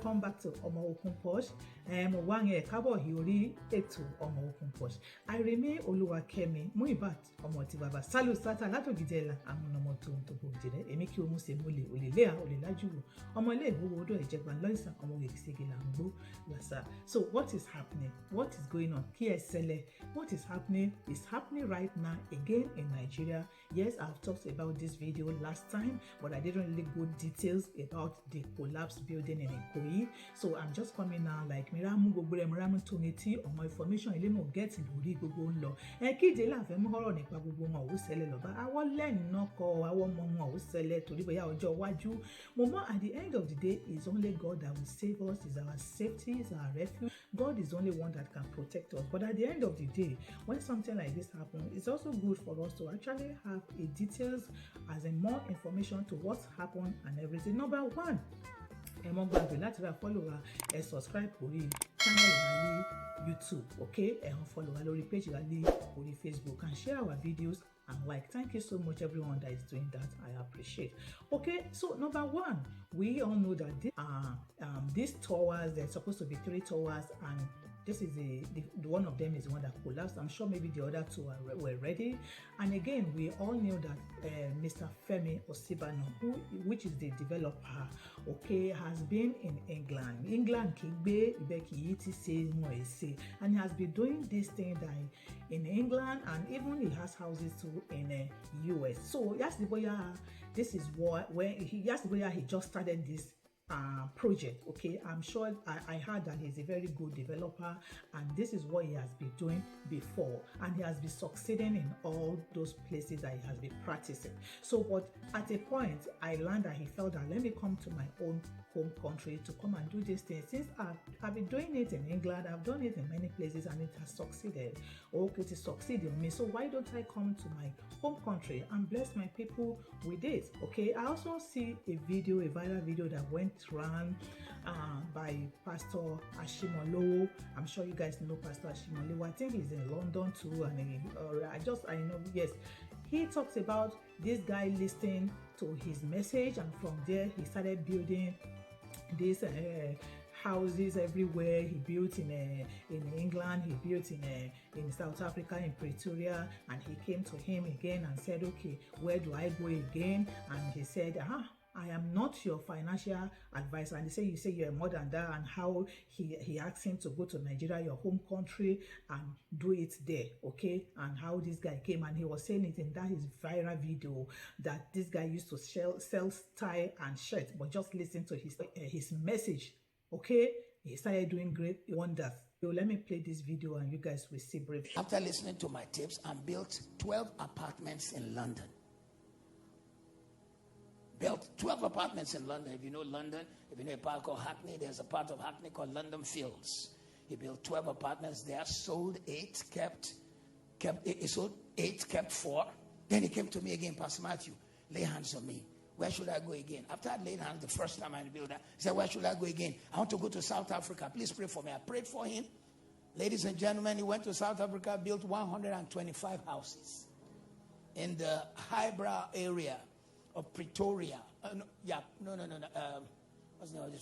welcome back to Omookunposh. Wange kabo hiori eto Omookunposh. I remain Oluwakemi Muibat Omotibaba. Salut sata lato gidela amunomo to bojire. Emiki omuse mole olelea olelaju. Omole wodo ejegban loisa omogekisege lambo lasa. So what is happening? What is going on? KSL. What is happening is happening right now again in Nigeria. Yes, I've talked about this video last time, but I didn't really go details about the collapsed building in Ikoyi. So I'm just coming now like Miramu Gobure Miramu Toniti on my information ilemo get lori gbogbo nlo. Kide la fe mu horo nipa gbogbo won o sele lo ba. Awon len no ko awon mo won o sele tori boya ojo waju. Momo at the end of the day is only God that will save us, is our safety, is our refuge. God is the only one that can protect us. But at the end of the day, when something like this happens, it's also good for us to actually have a details as in more information to what's happened and everything. Number one, mo gbàgbé láti ra follow wa, subscribe lórí channel wa ní YouTube, okay? Follow wa lórí page wa ní orí Facebook and share our videos and like. Thank you so much everyone that is doing that. I appreciate. Okay, so number one, we all know that these towers, there's supposed to be 3 towers, and this is the one of them is the one that collapsed. I'm sure maybe the other 2 were ready. And again, we all knew that Mr. Femi Osibano, which is the developer, okay, has been in England. And he has been doing this thing that in England, and even he has houses too in US. So yes, the boy, this is where he just started this project. Okay, I'm sure I heard that he's a very good developer, and this is what he has been doing before, and he has been succeeding in all those places that he has been practicing. So but at a point I learned that he felt that let me come to my own home country to come and do this thing. Since I've been doing it in England, I've done it in many places and it has succeeded. Okay, it succeeded in me, so why don't I come to my home country and bless my people with it? Okay, I also see a viral video that went run by Pastor Ashimolowo. I'm sure you guys know Pastor Ashimolowo. I think he's in London too, and I know, yes, he talks about this guy listening to his message, and from there he started building these houses everywhere. He built in England, he built in South Africa, in Pretoria, and he came to him again and said, okay, where do I go again? And he said, I am not your financial advisor. And you say you're more than that, and how he asked him to go to Nigeria, your home country, and do it there, okay? And how this guy came, and he was saying it in that his viral video that this guy used to sell tie and shirt, but just listen to his message, okay? He started doing great wonders. So let me play this video and you guys will see briefly. After listening to my tips, I built 12 apartments in London. Built 12 apartments in London. If you know London, if you know a park called Hackney, there's a part of Hackney called London Fields. He built 12 apartments there, sold 8, he sold 8, kept 4. Then he came to me again, Pastor Matthew, lay hands on me. Where should I go again? After I laid hands the first time I built that, he said, where should I go again? I want to go to South Africa. Please pray for me. I prayed for him. Ladies and gentlemen, he went to South Africa, built 125 houses in the highbrow area of Pretoria. What's the name?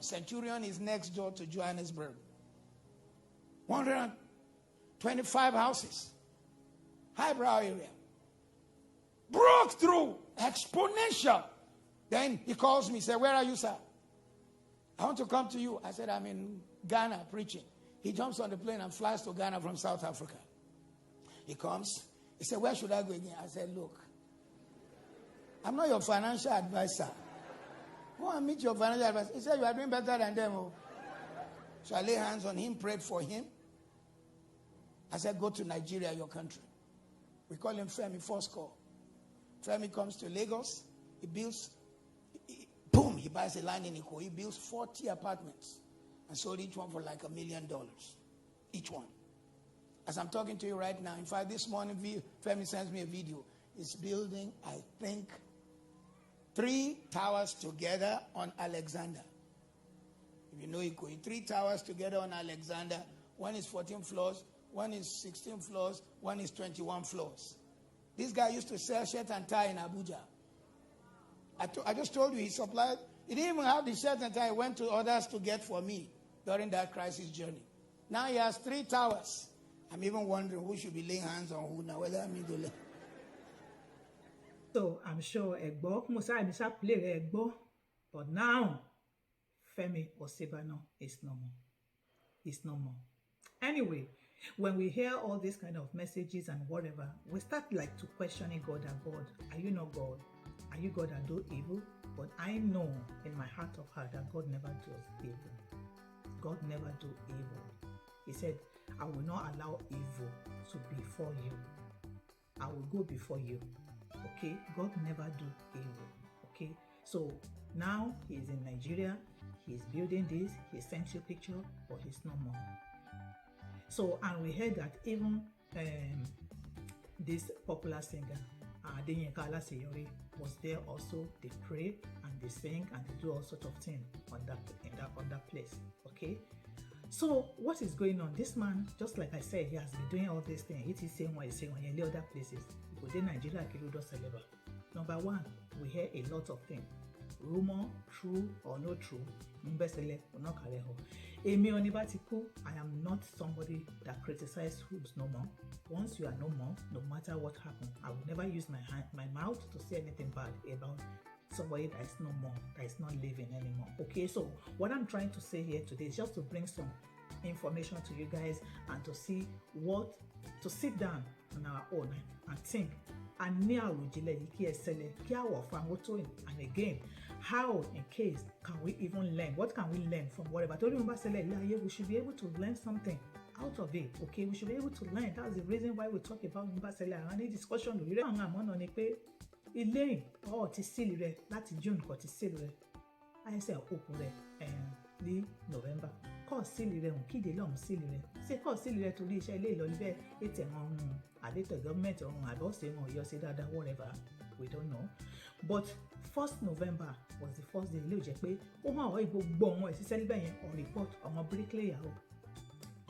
Centurion is next door to Johannesburg. 125 houses. Highbrow area. Broke through. Exponential. Then he calls me, said, where are you, sir? I want to come to you. I said, I'm in Ghana preaching. He jumps on the plane and flies to Ghana from South Africa. He comes. He said, where should I go again? I said, look, I'm not your financial advisor. Go and meet your financial advisor. He said, you are doing better than them. Oh. So I lay hands on him, prayed for him. I said, go to Nigeria, your country. We call him Femi Fosco. Femi comes to Lagos. He builds, boom, he buys a land in Ikoyi. He builds 40 apartments and sold each one for like $1 million. Each one. As I'm talking to you right now, in fact, this morning, Femi sends me a video. He's building, I think, 3 towers together on Alexander. If you know Ikoyi, 3 towers together on Alexander. One is 14 floors, one is 16 floors, one is 21 floors. This guy used to sell shirt and tie in Abuja. I just told you he supplied He didn't even have the shirt and tie he went to others to get for me during that crisis journey. Now he has 3 towers. I'm even wondering who should be laying hands on who now, whether I mean to lay. So I'm sure Egbo, Musa play Egbo, but now Femi Osebano is no more. It's no more. Anyway, when we hear all these kind of messages and whatever, we start like to questioning God and God. Are you not God? Are you God that do evil? But I know in my heart of heart that God never does evil. God never do evil. He said, I will not allow evil to be before you. I will go before you. Okay? God never do evil. Okay? So now he's in Nigeria. He's building this. He sent you a picture, but he's no more. So, and we heard that even this popular singer, Adeyinka Alaseyori, was there also. They pray and they sing and they do all sorts of things on that place. Okay? So what is going on? This man, just like I said, he has been doing all these things. It is saying what he's saying in other places. Because in Nigeria, number one, we hear a lot of things. Rumor, true or not true. I am not somebody that criticizes who's no more. Once you are no more, no matter what happens, I will never use my mouth to say anything bad about somebody that is no more, that is not living anymore. Okay, so what I'm trying to say here today is just to bring some information to you guys and to see to sit down on our own and think. And again, how in case can we even learn? What can we learn from whatever? We should be able to learn something out of it. Okay, we should be able to learn. That's the reason why we talk about Mbasele and any discussion. Ilé ọ̀ ti sílì rẹ̀ láti June kò ti sílì rẹ̀ àìsàn òkun rẹ̀ ní November kọ́ sílì rẹ̀ òun kíde lọ́hùn sílì rẹ̀ ṣé kọ́ sílì rẹ̀ torí iṣẹ́ ilé ìlọ níbẹ̀ ètò ẹ̀wọ̀n ọ̀hún àdètò gọ́ọ̀mẹ̀ntì ọ̀hún àbọ̀ṣe wọn yọ sí dáadáa whatever we don't know, but 1st November was the first day ilé ìjẹ́ pé ó hàn ọ́ gbogbo ọ̀hún ẹ̀ ṣiṣẹ́ níbẹ̀ yẹn on report ọ̀hún bricklayer o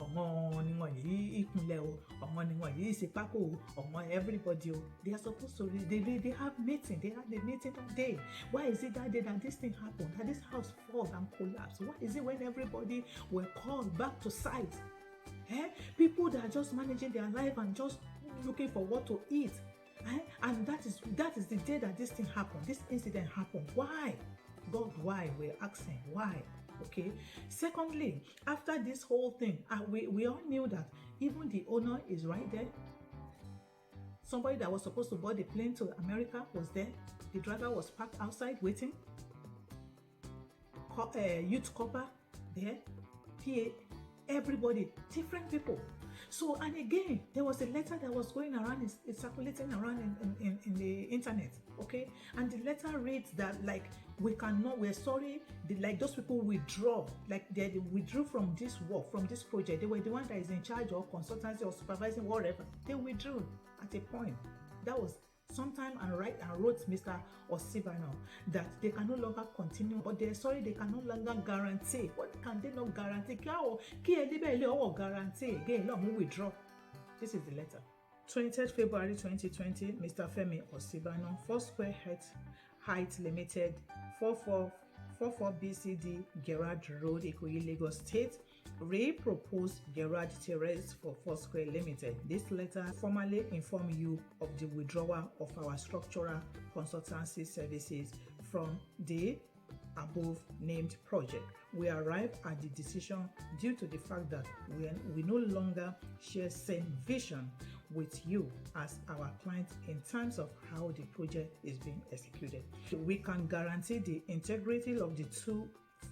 ọ̀wọ́n ni wọ́n yìí ìpínlẹ̀ o ọ̀wọ́n ni wọ́n yìí ìsèpákò o ọ̀wọ́n everybody o they are supposed to they have meeting, they have the meeting that day. Why is it that day that this thing happened, that this house falls and collapse? Why is it when everybody were called back to site, people that are just managing their life and just looking for what to eat, and that is the day that this thing happened, this incident happened? Why? God, why? We're asking why. Okay. Secondly, after this whole thing, we all knew that even the owner is right there. Somebody that was supposed to board the plane to America was there. The driver was parked outside waiting. Youth copper there. PA, everybody, different people. So, and again, there was a letter that was going around, it's circulating around in the internet, okay? And the letter reads that, like, we're sorry, like those people withdraw, like they withdrew from this work, from this project. They were the one that is in charge of consultancy or supervising, whatever. They withdrew at a point. That was sometime and wrote Mr. Osebano that they can no longer continue, but they're sorry they can no longer guarantee. What can they not guarantee? Guarantee again, withdraw. This is the letter. 20th February 2020, Mr. Femi Osebano, Foursquare Heights Limited, 44 BCD Gerard Road, Ikoyi, Lagos State, re-proposed Gerard Terrace for Foursquare Limited. This letter formally informs you of the withdrawal of our structural consultancy services from the above named project. We arrived at the decision due to the fact that we no longer share same vision with you as our client in terms of how the project is being executed. We can guarantee the integrity of the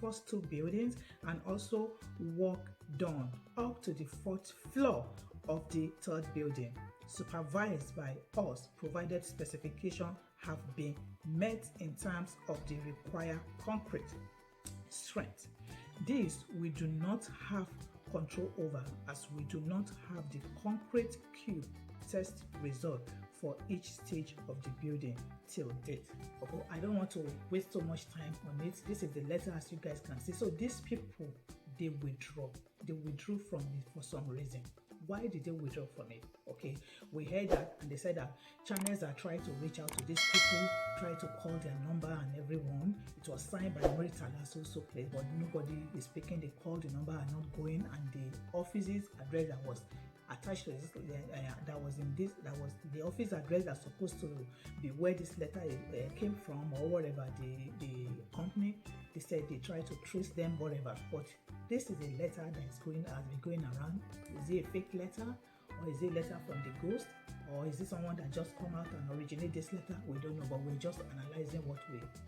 first two buildings and also work done up to the 4th floor of the 3rd building, supervised by us, provided specifications have been met in terms of the required concrete strength. This we do not have control over, as we do not have the concrete cube test result for each stage of the building till date. Okay, I don't want to waste so much time on it. This is the letter, as you guys can see. So these people, they withdrew from it for some reason. Why did they withdraw from it? Okay, we heard that, and they said that channels are trying to reach out to these people, try to call their number and everyone. It was signed by Maritala so place, but nobody is picking. They called the number and not going, and the office's address that was attached to this, that was the office address that's supposed to be where this letter came from, or whatever the company. They said they tried to trace them, whatever, but this is a letter that has been going around. Is it a fake letter, or is it a letter from the ghost, or is it someone that just come out and originate this letter? We don't know, but we're just analyzing what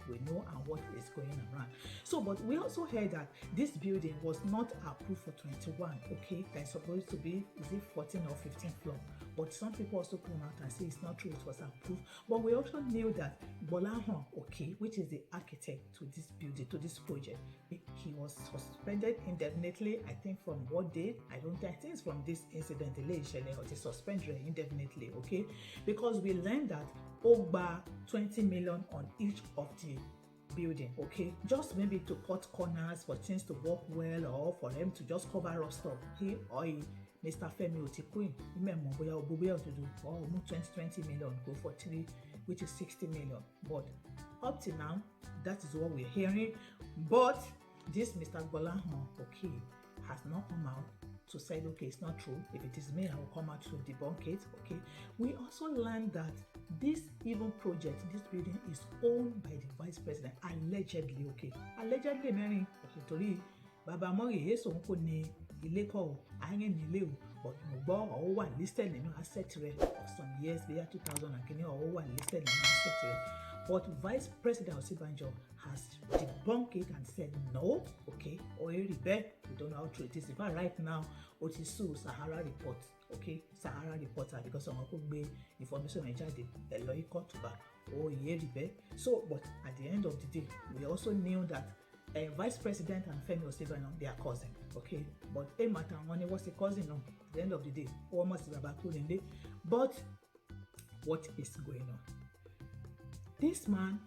we know and what is going around. So, but we also heard that this building was not approved for 21, okay? That's supposed to be, is it 14 or 15 floor? But some people also come out and say it's not true, it was approved. But we also knew that Bolahon, okay, which is the architect to this building, to this project, he was suspended indefinitely. I think from what date? I think it's from this incident, or the suspended indefinitely, okay? Because we learned that over 20 million on each of the building, okay? Just maybe to cut corners for things to work well, or for them to just cover up stuff. He or he, Mr. Femi Otikoyi, remember, we are to do 20 million, go for 3, which is 60 million. But up to now, that is what we're hearing. But this Mr. Bolahon, okay, has not come out to say, okay, it's not true. If it is me, I will come out to debunk it, okay? We also learned that this even project, this building is owned by the vice president, allegedly, okay? Allegedly, Mary, okay, Tori, Baba Mori, yes, unko ni ileko, ayen ni leo, but mo gbo o wa listed nínú asset rẹ̀ of some years, the year 2000 and kini o wa listed nínú asset rẹ̀. But Vice President Osinbajo has debunked it and said no, okay, or we don't know how true it is. In fact, right now, Otisu Sahara report, okay, Sahara reporter, because someone could be information in charge, the lawyer court to back, or so, but at the end of the day, we also knew that Vice President and Femi Osinbajo, they are cousin, okay, but a matter money was a cousin, no, at the end of the day, almost about but what is going on? This man,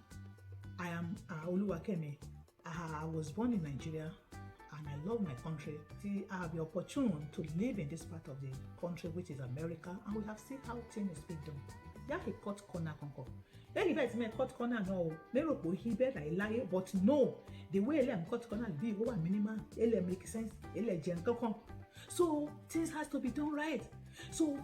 I am Oluwakemi. I was born in Nigeria and I love my country. See, I have the opportunity to live in this part of the country, which is America, and we have seen how things is being done. Yeah, he cut corner, Then if me cut corner, no, he better lie, but no, the way them cut corner be over minimal, it make sense, so things has to be done right. So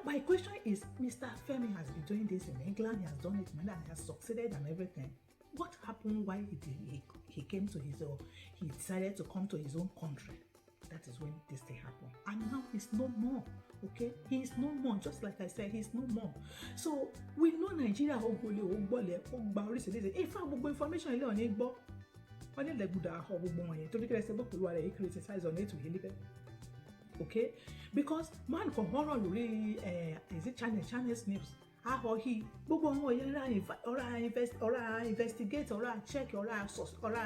my question is, Mr. Femi has been doing this in England, he has done it, and he has succeeded and everything. What happened while he came to he decided to come to his own country? That is when this thing happened. And now he's no more, okay? He is no more, just like I said, he's no more. So we know Nigeria, in fact, information is on it, but okay, because man can horror is it Chinese news? How he investigate or check or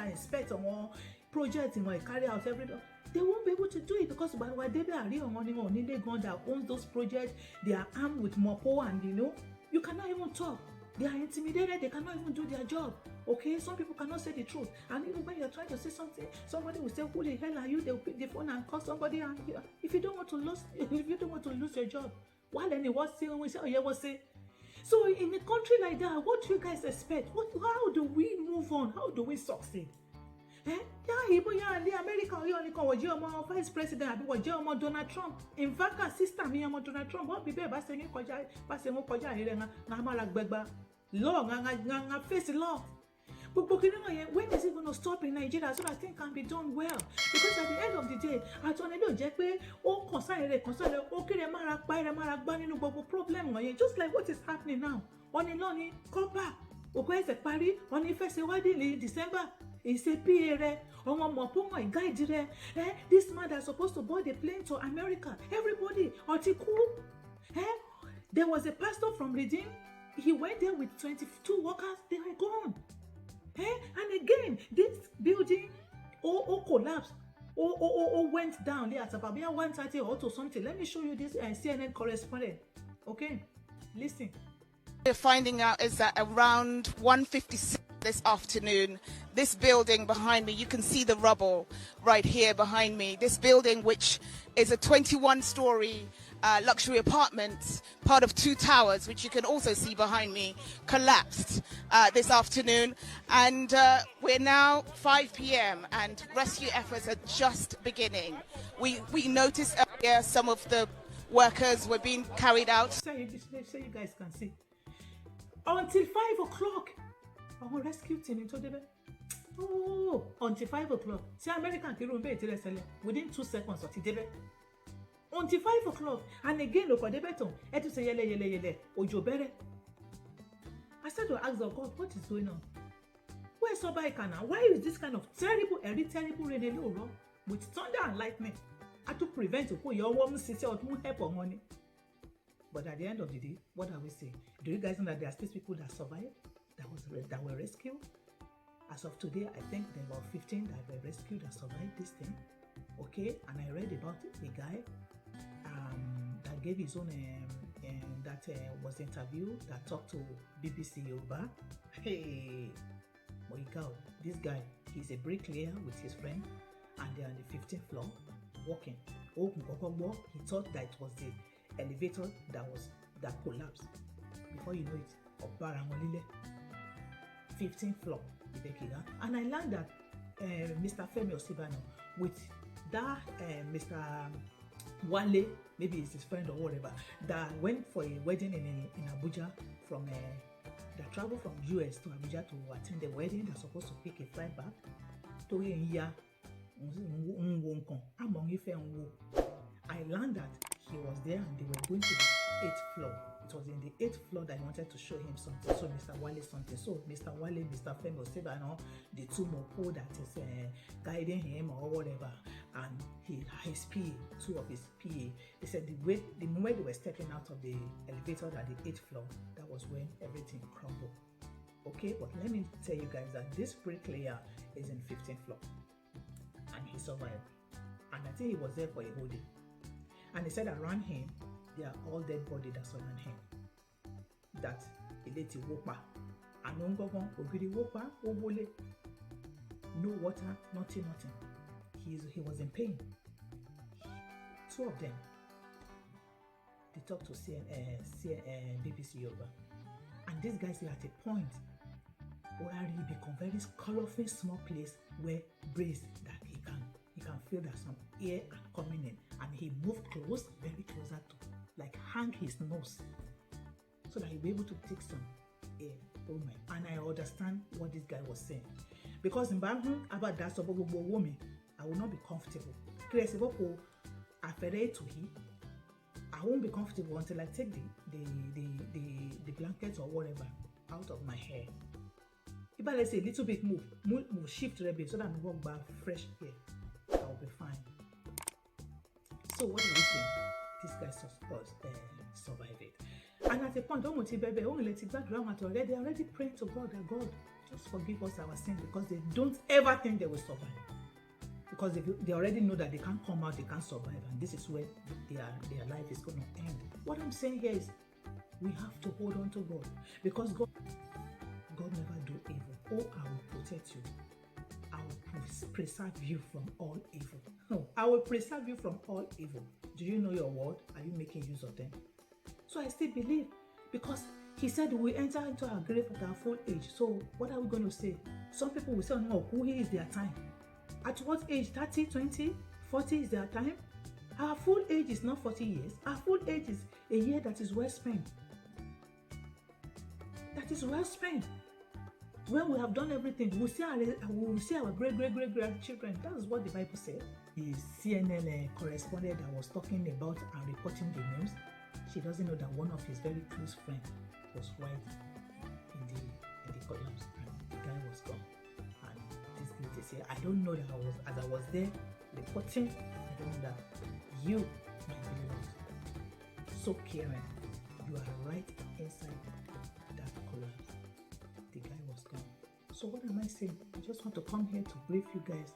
inspect or project or carry out everything. They won't be able to do it because by what they are real money or need gun that owns those projects, they are armed with mopo, and you cannot even talk. They are intimidated, they cannot even do their job. Okay, some people cannot say the truth. And even when you're trying to say something, somebody will say, who the hell are you? They'll pick the phone and call somebody. And if you don't want to lose your job, well, then what's say when we say, oh yeah, what's say? So in a country like that, what do you guys expect? How do we move on? How do we succeed? The American was Vice President, was Donald Trump. In fact, sister me Donald Trump. What people are saying law, face law. But when is it going to stop in Nigeria so that things can be done well? Because at the end of the day, I don't know, problem just like what is happening now. On a long copper, on a first in December. It's a guide. This man that's supposed to board the plane to America. Everybody, there was a pastor from Redeem. He went there with 22 workers. They were gone. And again, this building collapsed. Went down there at about 1:30 or to something. Let me show you this CNN correspondent. Okay, listen. We're finding out is that around 1:56 this afternoon, this building behind me, you can see the rubble right here behind me. This building, which is a 21-story luxury apartments, part of 2 towers, which you can also see behind me, collapsed this afternoon. And we're now 5 p.m. and rescue efforts are just beginning. We noticed earlier some of the workers were being carried out. So you guys can see. Until 5 o'clock, our rescue team in Todebe. Oh, until 5 o'clock. See, American Kirun within 2 seconds of Tidebe. Until 5 o'clock. And again, look at the beton. Etu say yele. Ojo bere. I started to ask God, what is going on? Where's Sobaikana? Why is this kind of terrible rain with thunder and lightning? I to prevent your woman sister or help or money. But at the end of the day, what are we saying? Do you guys know that there are still people that survived, that were rescued? As of today, I think there were 15 that were rescued and survived this thing. Okay, and I read about a guy that gave his own was interviewed, that talked to BBC Yoruba. Hey, my God, this guy, he's a bricklayer with his friend, and they're on the 15th floor walking. He thought that it was the elevator that collapsed. Before you know it, 15th floor. And I learned that Mr. Femi Osibano with that Mr. Wale, maybe it's his friend or whatever, that went for a wedding in Abuja that traveled from US to Abuja to attend the wedding. They're supposed to pick a flight back to India. I learned that he was there and they were going to the 8th floor. It was in the 8th floor that I wanted to show him something. So Mr. Wale something. So Mr. Wale, Mr. Femi Osibano, the two mopo that is guiding him or whatever, and his PA, 2 of his PA. They said the moment they were stepping out of the elevator at the 8th floor, that was when everything crumbled. Okay, but let me tell you guys that this bricklayer is in 15th floor, and he survived. And I think he was there for a whole day. And he said around him, there are all dead bodies that surround him. That Ileti Wopa. And Ogiri Wopa, Obole. No water, nothing. He was in pain. 2 of them. They talked to BBC Yoruba. And these guys are at a point where it become very colorful small place where breeze that he can feel that some air coming in, and he moved very closer to, like, hang his nose so that he'll be able to take some air. Oh my! And I understand what this guy was saying, because in Bangkok about that woman, I will not be comfortable. I won't be comfortable until I take the blankets or whatever out of my hair. If I say a little bit move shift a bit so that I walk back fresh air, I'll be fine. So what do we think? This guy survived it. And at a point, don't let it back grandma already. They're already praying to God that God just forgive us our sins, because they don't ever think they will survive. Because they already know that they can't come out, they can't survive, and this is where their life is going to end. What I'm saying here is we have to hold on to God, because God never do evil. Oh, I will protect you. I will preserve you from all evil. No, I will preserve you from all evil. Do you know your word? Are you making use of them? So I still believe, because he said we enter into our grave at our full age. So what are we going to say? Some people will say, no, who is their time? At what age? 30, 20, 40 is their time? Our full age is not 40 years. Our full age is a year that is well spent. That is well spent. When we have done everything, we'll see our great-great-great-grandchildren. That is what the Bible said. The CNN correspondent that was talking about and reporting the news, she doesn't know that one of his very close friends was right in the collapse, and the guy was gone. And this lady said, I don't know that as I was there reporting, I don't know that you, my beloved, so caring, you are right inside that collapse. The guy was gone. So what am I saying? I just want to come here to brief you guys,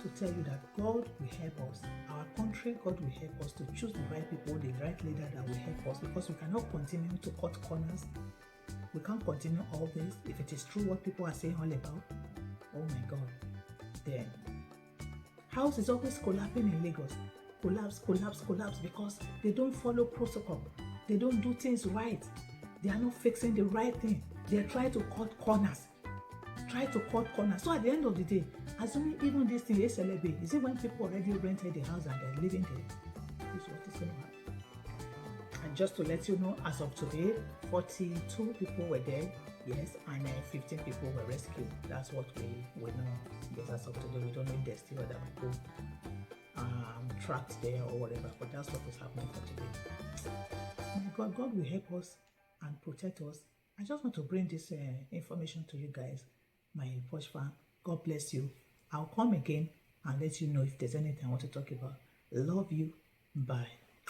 to tell you that God will help us. Our country, God will help us to choose the right people, the right leader that will help us, because we cannot continue to cut corners. We can't continue all this if it is true what people are saying all about. Oh my God. Then, house is always collapsing in Lagos. collapse because they don't follow protocol. They don't do things right. They are not fixing the right thing. They try to cut corners. So at the end of the day, assuming even this thing is celebrate, is it when people already rented the house and they're living there? This is what is going to happen. And just to let you know, as of today, 42 people were dead, yes, and 15 people were rescued. That's what we know. Yes, as of today, we don't know if there's still other people trapped there or whatever, but that's what is happening for today. God will help us and protect us. I just want to bring this information to you guys, my Posh fan. God bless you. I'll come again and let you know if there's anything I want to talk about. Love you. Bye.